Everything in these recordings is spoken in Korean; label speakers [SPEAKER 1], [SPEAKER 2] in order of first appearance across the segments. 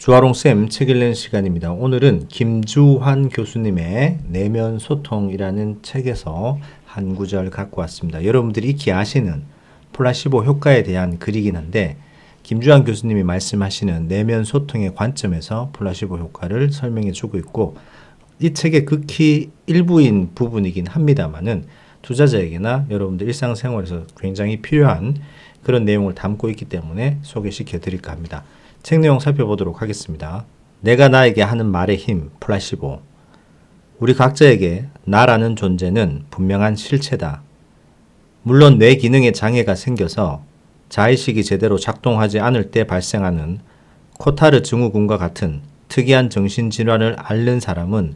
[SPEAKER 1] 주아롱쌤 책 읽는 시간입니다. 오늘은 김주환 교수님의 내면 소통이라는 책에서 한 구절 갖고 왔습니다. 여러분들이 익히 아시는 플라시보 효과에 대한 글이긴 한데 김주환 교수님이 말씀하시는 내면 소통의 관점에서 플라시보 효과를 설명해 주고 있고 이 책의 극히 일부인 부분이긴 합니다만은 투자자에게나 여러분들 일상생활에서 굉장히 필요한 그런 내용을 담고 있기 때문에 소개시켜 드릴까 합니다. 책 내용 살펴보도록 하겠습니다. 내가 나에게 하는 말의 힘, 플라시보. 우리 각자에게 나라는 존재는 분명한 실체다. 물론 뇌 기능에 장애가 생겨서 자의식이 제대로 작동하지 않을 때 발생하는 코타르 증후군과 같은 특이한 정신질환을 앓는 사람은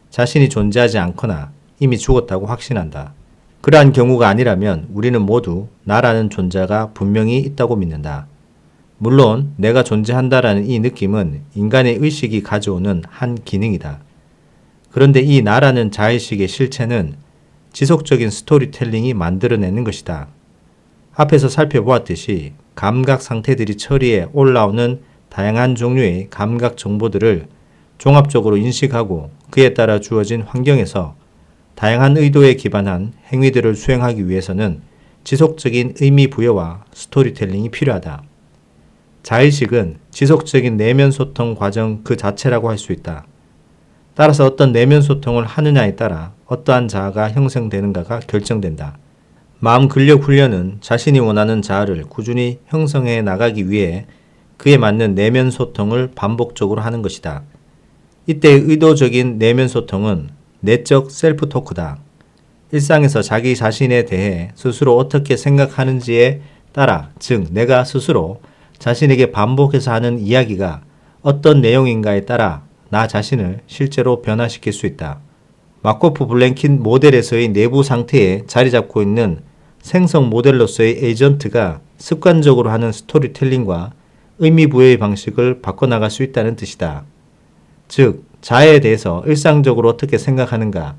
[SPEAKER 1] 자신이 존재하지 않거나 이미 죽었다고 확신한다. 그러한 경우가 아니라면 우리는 모두 나라는 존재가 분명히 있다고 믿는다. 물론 내가 존재한다라는 이 느낌은 인간의 의식이 가져오는 한 기능이다. 그런데 이 나라는 자의식의 실체는 지속적인 스토리텔링이 만들어내는 것이다. 앞에서 살펴보았듯이 감각 상태들이 처리해 올라오는 다양한 종류의 감각 정보들을 종합적으로 인식하고 그에 따라 주어진 환경에서 다양한 의도에 기반한 행위들을 수행하기 위해서는 지속적인 의미 부여와 스토리텔링이 필요하다. 자의식은 지속적인 내면 소통 과정 그 자체라고 할 수 있다. 따라서 어떤 내면 소통을 하느냐에 따라 어떠한 자아가 형성되는가가 결정된다. 마음 근력 훈련은 자신이 원하는 자아를 꾸준히 형성해 나가기 위해 그에 맞는 내면 소통을 반복적으로 하는 것이다. 이때의 의도적인 내면 소통은 내적 셀프 토크다. 일상에서 자기 자신에 대해 스스로 어떻게 생각하는지에 따라, 즉 내가 스스로 자신에게 반복해서 하는 이야기가 어떤 내용인가에 따라 나 자신을 실제로 변화시킬 수 있다. 마코프 블랭킨 모델에서의 내부 상태에 자리 잡고 있는 생성 모델로서의 에이전트가 습관적으로 하는 스토리텔링과 의미 부여의 방식을 바꿔나갈 수 있다는 뜻이다. 즉, 자아에 대해서 일상적으로 어떻게 생각하는가,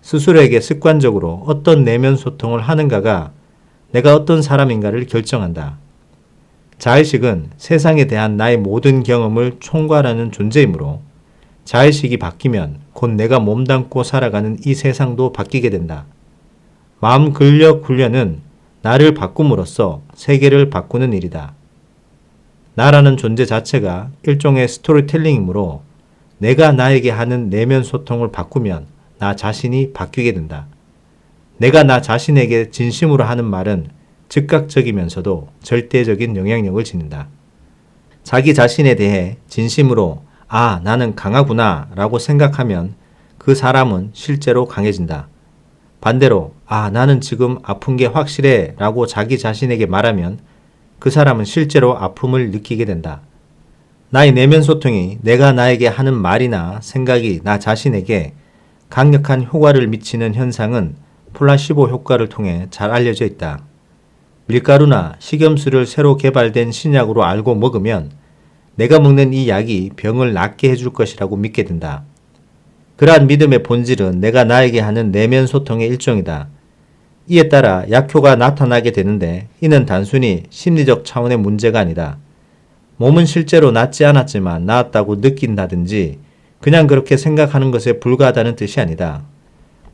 [SPEAKER 1] 스스로에게 습관적으로 어떤 내면 소통을 하는가가 내가 어떤 사람인가를 결정한다. 자의식은 세상에 대한 나의 모든 경험을 총괄하는 존재이므로 자의식이 바뀌면 곧 내가 몸담고 살아가는 이 세상도 바뀌게 된다. 마음 근력 훈련은 나를 바꿈으로써 세계를 바꾸는 일이다. 나라는 존재 자체가 일종의 스토리텔링이므로 내가 나에게 하는 내면 소통을 바꾸면 나 자신이 바뀌게 된다. 내가 나 자신에게 진심으로 하는 말은 즉각적이면서도 절대적인 영향력을 지닌다. 자기 자신에 대해 진심으로 나는 강하구나 라고 생각하면 그 사람은 실제로 강해진다. 반대로 나는 지금 아픈 게 확실해 라고 자기 자신에게 말하면 그 사람은 실제로 아픔을 느끼게 된다. 나의 내면 소통이 내가 나에게 하는 말이나 생각이 나 자신에게 강력한 효과를 미치는 현상은 플라시보 효과를 통해 잘 알려져 있다. 밀가루나 식염수를 새로 개발된 신약으로 알고 먹으면 내가 먹는 이 약이 병을 낫게 해줄 것이라고 믿게 된다. 그러한 믿음의 본질은 내가 나에게 하는 내면 소통의 일종이다. 이에 따라 약효가 나타나게 되는데 이는 단순히 심리적 차원의 문제가 아니다. 몸은 실제로 낫지 않았지만 나았다고 느낀다든지 그냥 그렇게 생각하는 것에 불과하다는 뜻이 아니다.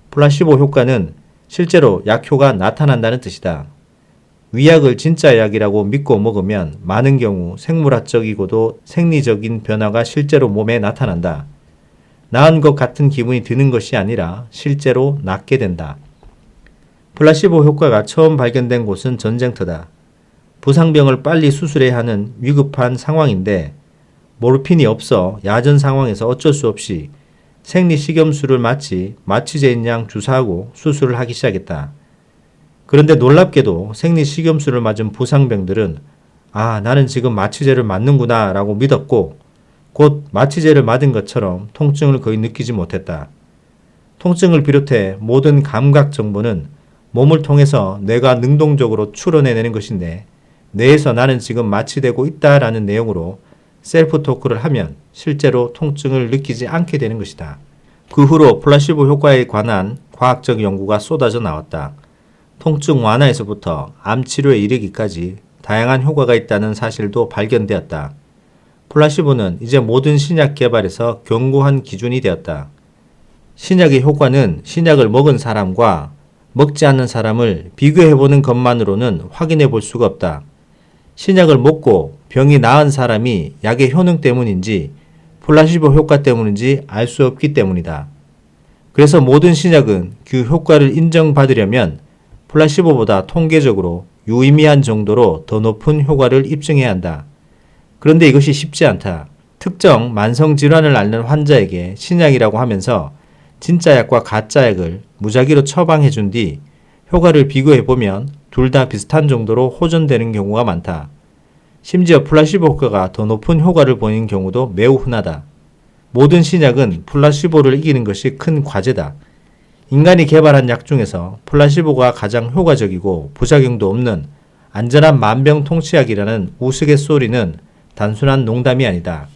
[SPEAKER 1] 플라시보 효과는 실제로 약효가 나타난다는 뜻이다. 위약을 진짜 약이라고 믿고 먹으면 많은 경우 생물학적이고도 생리적인 변화가 실제로 몸에 나타난다. 나은 것 같은 기분이 드는 것이 아니라 실제로 낫게 된다. 플라시보 효과가 처음 발견된 곳은 전쟁터다. 부상병을 빨리 수술해야 하는 위급한 상황인데 모르핀이 없어 야전 상황에서 어쩔 수 없이 생리식염수를 마치 마취제인 양 주사하고 수술을 하기 시작했다. 그런데 놀랍게도 생리식염수를 맞은 부상병들은 나는 지금 마취제를 맞는구나 라고 믿었고 곧 마취제를 맞은 것처럼 통증을 거의 느끼지 못했다. 통증을 비롯해 모든 감각 정보는 몸을 통해서 뇌가 능동적으로 추론해내는 것인데 뇌에서 나는 지금 마취되고 있다라는 내용으로 셀프 토크를 하면 실제로 통증을 느끼지 않게 되는 것이다. 그 후로 플라시보 효과에 관한 과학적 연구가 쏟아져 나왔다. 통증 완화에서부터 암 치료에 이르기까지 다양한 효과가 있다는 사실도 발견되었다. 플라시보는 이제 모든 신약 개발에서 견고한 기준이 되었다. 신약의 효과는 신약을 먹은 사람과 먹지 않는 사람을 비교해보는 것만으로는 확인해 볼 수가 없다. 신약을 먹고 병이 나은 사람이 약의 효능 때문인지 플라시보 효과 때문인지 알 수 없기 때문이다. 그래서 모든 신약은 그 효과를 인정받으려면 플라시보보다 통계적으로 유의미한 정도로 더 높은 효과를 입증해야 한다. 그런데 이것이 쉽지 않다. 특정 만성질환을 앓는 환자에게 신약이라고 하면서 진짜 약과 가짜 약을 무작위로 처방해 준 뒤 효과를 비교해 보면 둘 다 비슷한 정도로 호전되는 경우가 많다. 심지어 플라시보 효과가 더 높은 효과를 보이는 경우도 매우 흔하다. 모든 신약은 플라시보를 이기는 것이 큰 과제다. 인간이 개발한 약 중에서 플라시보가 가장 효과적이고 부작용도 없는 안전한 만병통치약이라는 우스갯소리는 단순한 농담이 아니다.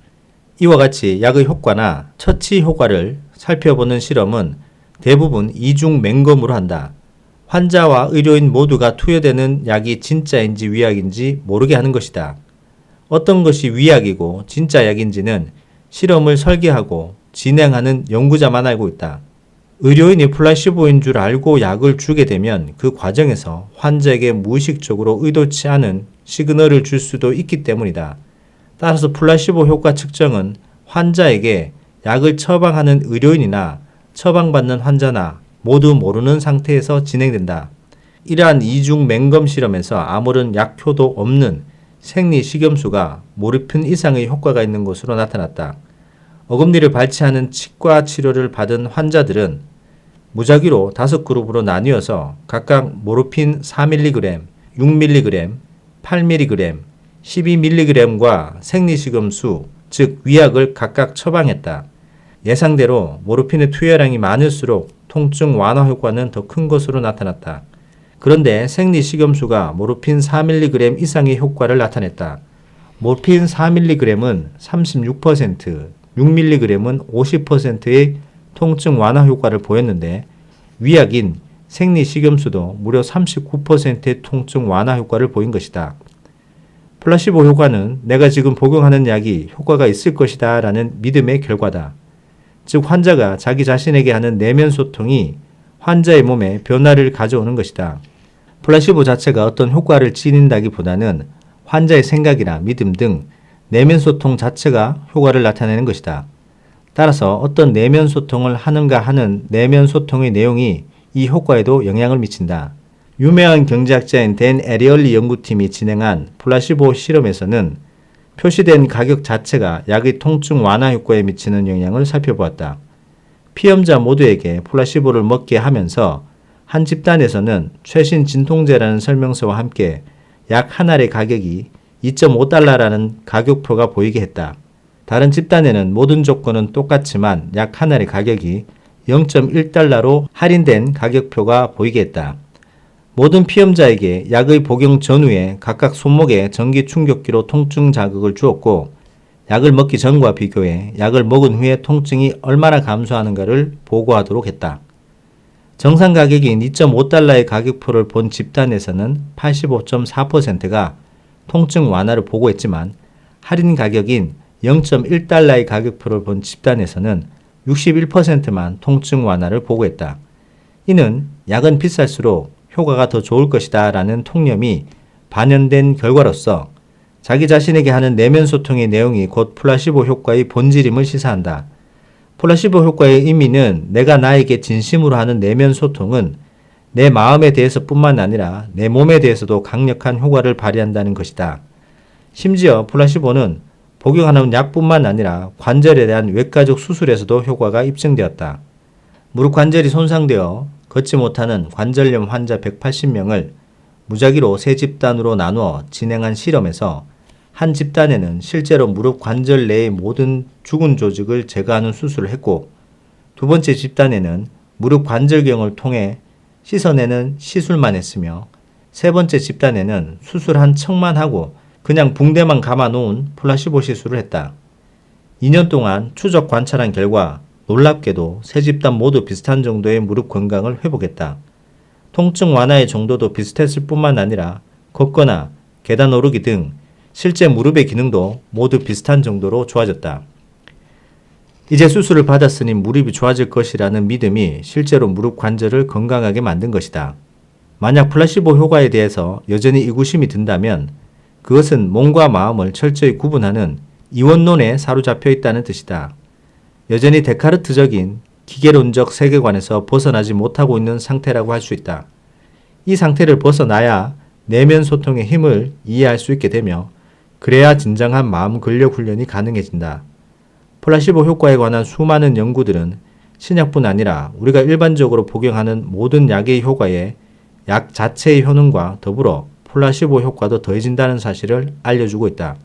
[SPEAKER 1] 이와 같이 약의 효과나 처치 효과를 살펴보는 실험은 대부분 이중 맹검으로 한다. 환자와 의료인 모두가 투여되는 약이 진짜인지 위약인지 모르게 하는 것이다. 어떤 것이 위약이고 진짜 약인지는 실험을 설계하고 진행하는 연구자만 알고 있다. 의료인이 플라시보인 줄 알고 약을 주게 되면 그 과정에서 환자에게 무의식적으로 의도치 않은 시그널을 줄 수도 있기 때문이다. 따라서 플라시보 효과 측정은 환자에게 약을 처방하는 의료인이나 처방받는 환자나 모두 모르는 상태에서 진행된다. 이러한 이중 맹검 실험에서 아무런 약효도 없는 생리식염수가 모르핀 이상의 효과가 있는 것으로 나타났다. 어금니를 발치하는 치과 치료를 받은 환자들은 무작위로 5그룹으로 나뉘어서 각각 모르핀 4mg, 6mg, 8mg, 12mg과 생리식염수, 즉 위약을 각각 처방했다. 예상대로 모르핀의 투여량이 많을수록 통증 완화 효과는 더 큰 것으로 나타났다. 그런데 생리식염수가 모르핀 4mg 이상의 효과를 나타냈다. 모르핀 4mg은 36%, 6mg은 50%의 통증 완화 효과를 보였는데 위약인 생리식염수도 무려 39%의 통증 완화 효과를 보인 것이다. 플라시보 효과는 내가 지금 복용하는 약이 효과가 있을 것이다 라는 믿음의 결과다. 즉 환자가 자기 자신에게 하는 내면 소통이 환자의 몸에 변화를 가져오는 것이다. 플라시보 자체가 어떤 효과를 지닌다기보다는 환자의 생각이나 믿음 등 내면 소통 자체가 효과를 나타내는 것이다. 따라서 어떤 내면 소통을 하는가 하는 내면 소통의 내용이 이 효과에도 영향을 미친다. 유명한 경제학자인 댄 에리얼리 연구팀이 진행한 플라시보 실험에서는 표시된 가격 자체가 약의 통증 완화 효과에 미치는 영향을 살펴보았다. 피험자 모두에게 플라시보를 먹게 하면서 한 집단에서는 최신 진통제라는 설명서와 함께 약 한 알의 가격이 2.5달러라는 가격표가 보이게 했다. 다른 집단에는 모든 조건은 똑같지만 약 한 알의 가격이 0.1달러로 할인된 가격표가 보이게 했다. 모든 피험자에게 약의 복용 전후에 각각 손목에 전기 충격기로 통증 자극을 주었고 약을 먹기 전과 비교해 약을 먹은 후에 통증이 얼마나 감소하는가를 보고하도록 했다. 정상 가격인 2.5달러의 가격표를 본 집단에서는 85.4%가 통증 완화를 보고했지만 할인 가격인 0.1달러의 가격표를 본 집단에서는 61%만 통증 완화를 보고했다. 이는 약은 비쌀수록 효과가 더 좋을 것이다 라는 통념이 반영된 결과로서 자기 자신에게 하는 내면 소통의 내용이 곧 플라시보 효과의 본질임을 시사한다. 플라시보 효과의 의미는 내가 나에게 진심으로 하는 내면 소통은 내 마음에 대해서 뿐만 아니라 내 몸에 대해서도 강력한 효과를 발휘한다는 것이다. 심지어 플라시보는 복용하는 약뿐만 아니라 관절에 대한 외과적 수술에서도 효과가 입증되었다. 무릎 관절이 손상되어 걷지 못하는 관절염 환자 180명을 무작위로 3집단으로 나누어 진행한 실험에서 한 집단에는 실제로 무릎 관절 내의 모든 죽은 조직을 제거하는 수술을 했고 두 번째 집단에는 무릎 관절경을 통해 씻어내는 시술만 했으며 세 번째 집단에는 수술한 척만 하고 그냥 붕대만 감아 놓은 플라시보 시술을 했다. 2년 동안 추적 관찰한 결과 놀랍게도 세 집단 모두 비슷한 정도의 무릎 건강을 회복했다. 통증 완화의 정도도 비슷했을 뿐만 아니라 걷거나 계단 오르기 등 실제 무릎의 기능도 모두 비슷한 정도로 좋아졌다. 이제 수술을 받았으니 무릎이 좋아질 것이라는 믿음이 실제로 무릎 관절을 건강하게 만든 것이다. 만약 플라시보 효과에 대해서 여전히 의구심이 든다면 그것은 몸과 마음을 철저히 구분하는 이원론에 사로잡혀 있다는 뜻이다. 여전히 데카르트적인 기계론적 세계관에서 벗어나지 못하고 있는 상태라고 할 수 있다. 이 상태를 벗어나야 내면 소통의 힘을 이해할 수 있게 되며 그래야 진정한 마음 근력 훈련이 가능해진다. 플라시보 효과에 관한 수많은 연구들은 신약뿐 아니라 우리가 일반적으로 복용하는 모든 약의 효과에 약 자체의 효능과 더불어 플라시보 효과도 더해진다는 사실을 알려주고 있다.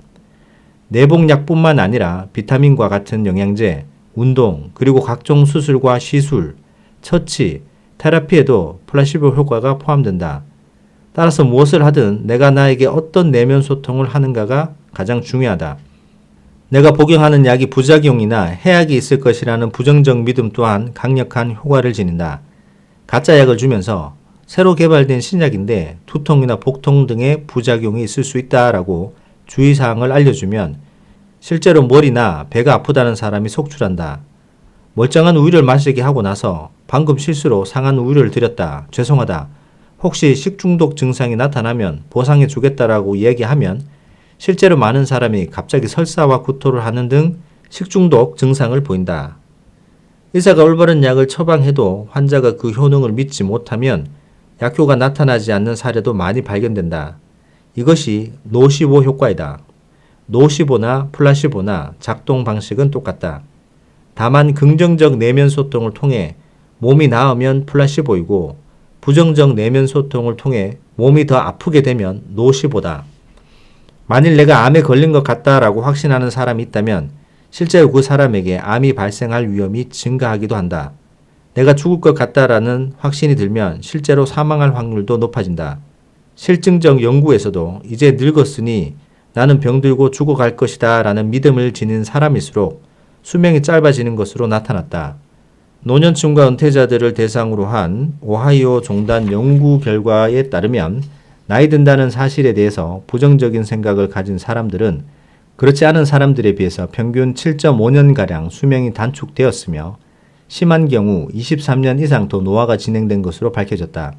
[SPEAKER 1] 내복약뿐만 아니라 비타민과 같은 영양제, 운동, 그리고 각종 수술과 시술, 처치, 테라피에도 플라시보 효과가 포함된다. 따라서 무엇을 하든 내가 나에게 어떤 내면 소통을 하는가가 가장 중요하다. 내가 복용하는 약이 부작용이나 해악이 있을 것이라는 부정적 믿음 또한 강력한 효과를 지닌다. 가짜 약을 주면서 새로 개발된 신약인데 두통이나 복통 등의 부작용이 있을 수 있다라고 주의사항을 알려주면 실제로 머리나 배가 아프다는 사람이 속출한다. 멀쩡한 우유를 마시게 하고 나서 방금 실수로 상한 우유를 드렸다. 죄송하다. 혹시 식중독 증상이 나타나면 보상해 주겠다라고 이야기하면 실제로 많은 사람이 갑자기 설사와 구토를 하는 등 식중독 증상을 보인다. 의사가 올바른 약을 처방해도 환자가 그 효능을 믿지 못하면 약효가 나타나지 않는 사례도 많이 발견된다. 이것이 노시보 효과이다. 노시보나 플라시보나 작동 방식은 똑같다. 다만 긍정적 내면 소통을 통해 몸이 나으면 플라시보이고 부정적 내면 소통을 통해 몸이 더 아프게 되면 노시보다. 만일 내가 암에 걸린 것 같다라고 확신하는 사람이 있다면 실제로 그 사람에게 암이 발생할 위험이 증가하기도 한다. 내가 죽을 것 같다라는 확신이 들면 실제로 사망할 확률도 높아진다. 실증적 연구에서도 이제 늙었으니 나는 병들고 죽어갈 것이다 라는 믿음을 지닌 사람일수록 수명이 짧아지는 것으로 나타났다. 노년층과 은퇴자들을 대상으로 한 오하이오 종단 연구 결과에 따르면 나이 든다는 사실에 대해서 부정적인 생각을 가진 사람들은 그렇지 않은 사람들에 비해서 평균 7.5년가량 수명이 단축되었으며 심한 경우 23년 이상 더 노화가 진행된 것으로 밝혀졌다.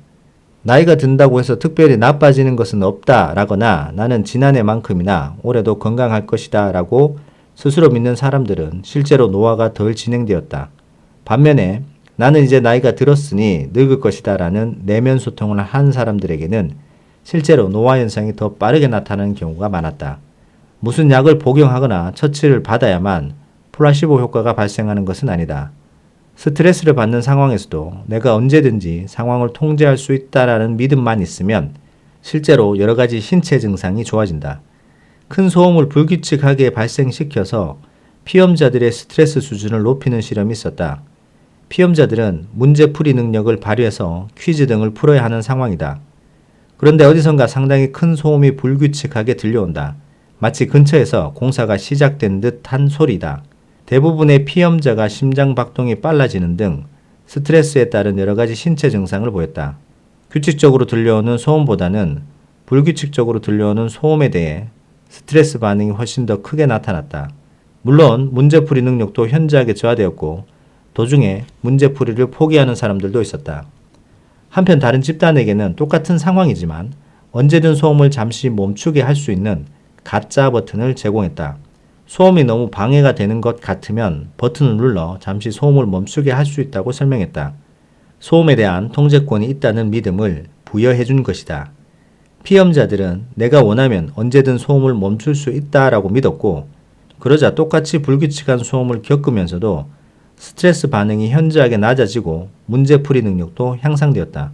[SPEAKER 1] 나이가 든다고 해서 특별히 나빠지는 것은 없다라거나 나는 지난해만큼이나 올해도 건강할 것이다 라고 스스로 믿는 사람들은 실제로 노화가 덜 진행되었다. 반면에 나는 이제 나이가 들었으니 늙을 것이다 라는 내면 소통을 한 사람들에게는 실제로 노화 현상이 더 빠르게 나타나는 경우가 많았다. 무슨 약을 복용하거나 처치를 받아야만 플라시보 효과가 발생하는 것은 아니다. 스트레스를 받는 상황에서도 내가 언제든지 상황을 통제할 수 있다라는 믿음만 있으면 실제로 여러 가지 신체 증상이 좋아진다. 큰 소음을 불규칙하게 발생시켜서 피험자들의 스트레스 수준을 높이는 실험이 있었다. 피험자들은 문제풀이 능력을 발휘해서 퀴즈 등을 풀어야 하는 상황이다. 그런데 어디선가 상당히 큰 소음이 불규칙하게 들려온다. 마치 근처에서 공사가 시작된 듯한 소리다. 대부분의 피험자가 심장 박동이 빨라지는 등 스트레스에 따른 여러 가지 신체 증상을 보였다. 규칙적으로 들려오는 소음보다는 불규칙적으로 들려오는 소음에 대해 스트레스 반응이 훨씬 더 크게 나타났다. 물론 문제풀이 능력도 현저하게 저하되었고 도중에 문제풀이를 포기하는 사람들도 있었다. 한편 다른 집단에게는 똑같은 상황이지만 언제든 소음을 잠시 멈추게 할 수 있는 가짜 버튼을 제공했다. 소음이 너무 방해가 되는 것 같으면 버튼을 눌러 잠시 소음을 멈추게 할 수 있다고 설명했다. 소음에 대한 통제권이 있다는 믿음을 부여해 준 것이다. 피험자들은 내가 원하면 언제든 소음을 멈출 수 있다라고 믿었고 그러자 똑같이 불규칙한 소음을 겪으면서도 스트레스 반응이 현저하게 낮아지고 문제풀이 능력도 향상되었다.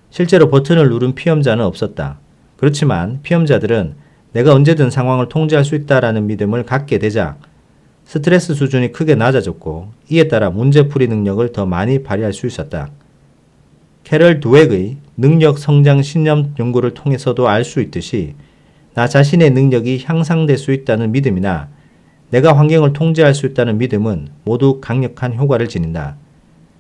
[SPEAKER 1] 실제로 버튼을 누른 피험자는 없었다. 그렇지만 피험자들은 내가 언제든 상황을 통제할 수 있다라는 믿음을 갖게 되자 스트레스 수준이 크게 낮아졌고 이에 따라 문제풀이 능력을 더 많이 발휘할 수 있었다. 캐럴 드웩의 능력 성장 신념 연구를 통해서도 알 수 있듯이 나 자신의 능력이 향상될 수 있다는 믿음이나 내가 환경을 통제할 수 있다는 믿음은 모두 강력한 효과를 지닌다.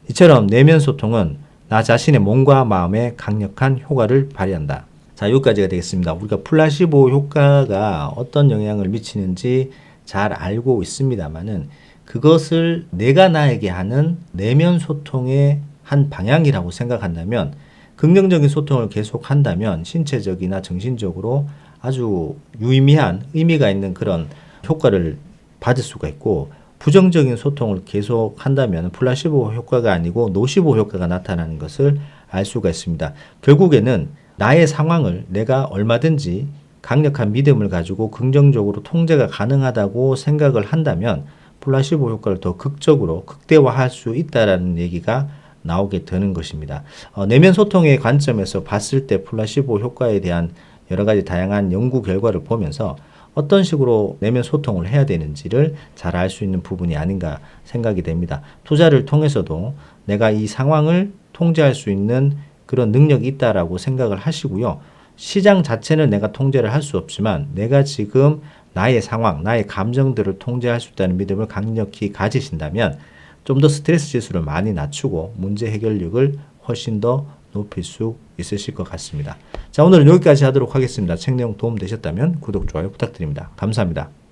[SPEAKER 1] 이처럼 내면 소통은 나 자신의 몸과 마음에 강력한 효과를 발휘한다. 자, 여기까지가 되겠습니다. 우리가 플라시보 효과가 어떤 영향을 미치는지 잘 알고 있습니다만은 그것을 내가 나에게 하는 내면 소통의 한 방향이라고 생각한다면 긍정적인 소통을 계속한다면 신체적이나 정신적으로 아주 유의미한 의미가 있는 그런 효과를 받을 수가 있고 부정적인 소통을 계속한다면 플라시보 효과가 아니고 노시보 효과가 나타나는 것을 알 수가 있습니다. 결국에는 나의 상황을 내가 얼마든지 강력한 믿음을 가지고 긍정적으로 통제가 가능하다고 생각을 한다면 플라시보 효과를 더 극적으로 극대화할 수 있다라는 얘기가 나오게 되는 것입니다. 내면 소통의 관점에서 봤을 때 플라시보 효과에 대한 여러 가지 다양한 연구 결과를 보면서 어떤 식으로 내면 소통을 해야 되는지를 잘 알 수 있는 부분이 아닌가 생각이 됩니다. 투자를 통해서도 내가 이 상황을 통제할 수 있는 그런 능력이 있다라고 생각을 하시고요. 시장 자체는 내가 통제를 할 수 없지만 내가 지금 나의 상황, 나의 감정들을 통제할 수 있다는 믿음을 강력히 가지신다면 좀 더 스트레스 지수를 많이 낮추고 문제 해결력을 훨씬 더 높일 수 있으실 것 같습니다. 자, 오늘은 여기까지 하도록 하겠습니다. 책 내용 도움 되셨다면 구독, 좋아요 부탁드립니다. 감사합니다.